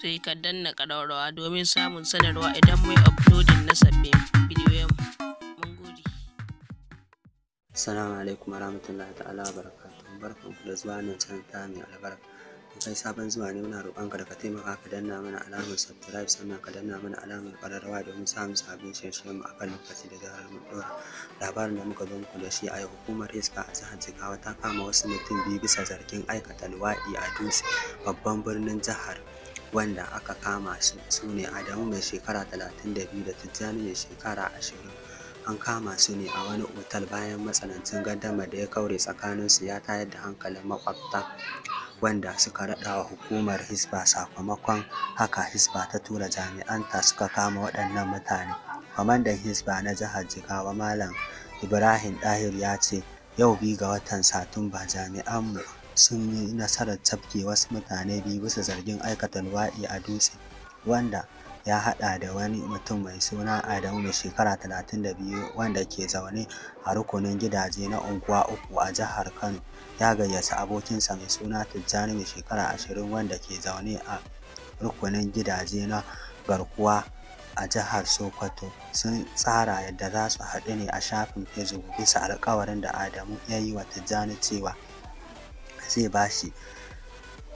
sai ka danna ƙararrawa domin samun sanarwa idan mun uploading na sabbin bidiyoyin. Mun gode. Assalamu alaikum warahmatullahi ta'ala wabarakatuh. Barkanku da zuwa nan channel ta mai albarka. In kai sabon zuwa ne, muna roƙonka da ka taimaka ka danna mana alamar subscribe, sannan ka danna mana alamar ƙararrawa domin samun sabbin shirye-shiryen mu a kan lokaci da zarar mun ɗora. Labarin da muka zo muku da shi a yau, hukumar Hisba a jihar Jigawa ta kama wasu mutum biyu bisa zargin aikata luwaɗi a Dutse, babban birnin jihar. Wanda aka kama su ne Adamu mai shekara 32 da Tijjani mai shekara 20. An kama su ne a wani otal bayan matsanancin gardama da ya kaure tsakaninsu ya tayar da hankalin makwabta, wanda suka raɗa wa hukumar Hisba. Sakamakon haka Hisba ta tura jami'anta suka kama waɗannan mutane. Kwamandan Hisba na jihar Jigawa Malam Ibrahim Dahir ya ce yau 2 ga watan Satumba jami'anmu sun yi nasarar cafke wasu mutane biyu bisa zargin aikata luwaɗi a Dutse, wanda ya haɗa da wani mutum mai suna Adamu mai shekara 32 wanda ke zaune a rukunin gidaje na unguwa 3 a jihar Kano. Ya gayyaci abokinsa mai suna Tijjani mai shekara 20 wanda ke zaune a rukunin gidaje na Garkuwa a jihar Sokoto. Sun tsara yadda za su haɗu ne a shafin Facebook bisa alƙawarin da Adamu ya yi wa Tijjani cewa zai ba shi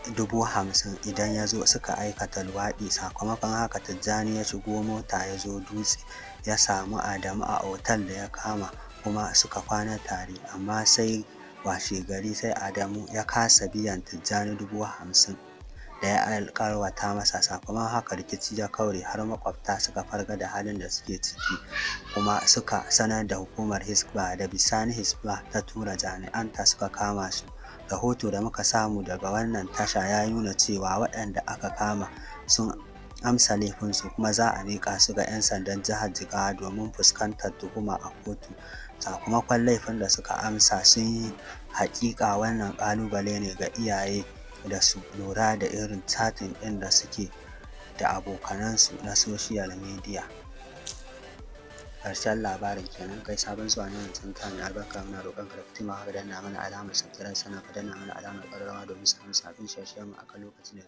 50,000 idan ya zo suka aikata luwaɗi. Sakamakon haka Tijjani ya shigo mota ya zo Dutse, ya samu Adamu a otal da ya kama kuma suka kwana tare, amma sai washe gari sai Adamu ya kasa biyan Tijjani 50,000 da ya alƙawarta masa. Sakamakon haka rikici ya kaure har makwabta suka farga da halin da suke ciki kuma suka sanar da hukumar Hisba. Da bisani Hisba ta tura jami'anta suka kama su. Rahoto da muka samu daga wannan tasha ya nuna cewa waɗanda aka kama sun amsa laifinsu kuma za a miƙa su ga 'yan sandan jihar Jigawa domin fuskantar tuhuma a kotu. Sakamakon laifin da suka amsa sun yi. Haƙiƙa wannan ƙalubale ne ga iyaye da su lura da irin chatting ɗin da suke da abokanansu na social media. Ƙarshen labarin kenan. Kai sabon zuwa ne wancan ta mai albarka, muna roƙon ka da ka taimaka ka danna mana alamar subscribe, sannan ka danna mana alamar ƙararrawa domin samun sabbin shirye-shiryen mu a kan lokaci da